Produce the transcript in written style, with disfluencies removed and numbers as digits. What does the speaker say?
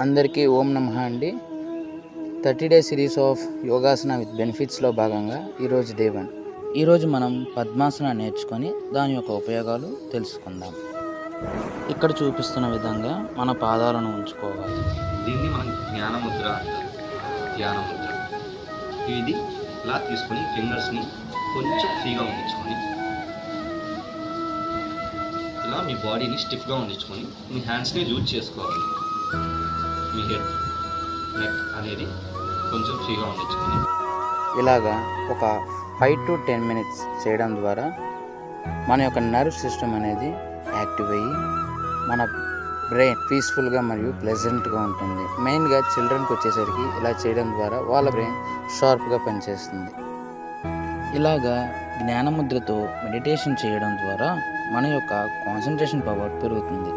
అందరికీ ఓం నమః అండి. 30 days series of yogasana with బెనిఫిట్స్లో భాగంగా ఈరోజు డే 1. ఈరోజు మనం పద్మాసన నేర్చుకొని దాని యొక్క ఉపయోగాలు తెలుసుకుందాం. ఇక్కడ చూపిస్తున్న విధంగా మన పాదాలను ఉంచుకోవాలి. దీన్ని మనం జ్ఞానముద్ర అంటారు. ధ్యానముద్ర. ఇది ఇలా తీసుకొని ఫింగర్స్ని కొంచెం ఫ్రీగా ఉండించుకొని ఇలా మీ బాడీని స్టిఫ్గా ఉండించుకొని మీ హ్యాండ్స్ని లూజ్ చేసుకోవాలి. మీ హెడ్ నెక్ అనేది కొంచెం ఫ్రీగా ఉండించుకొని ఇలాగా ఒక 5 to 10 minutes చేయడం ద్వారా మన యొక్క నర్వ్ సిస్టమ్ అనేది యాక్టివ్ అయ్యి మన బ్రెయిన్ పీస్ఫుల్గా మరియు ప్లెజెంట్గా ఉంటుంది. మెయిన్గా చిల్డ్రన్కి వచ్చేసరికి ఇలా చేయడం ద్వారా వాళ్ళ బ్రెయిన్ షార్ప్గా పనిచేస్తుంది. ఇలాగా జ్ఞానముద్రతో మెడిటేషన్ చేయడం ద్వారా మన యొక్క కాన్సన్ట్రేషన్ పవర్ పెరుగుతుంది.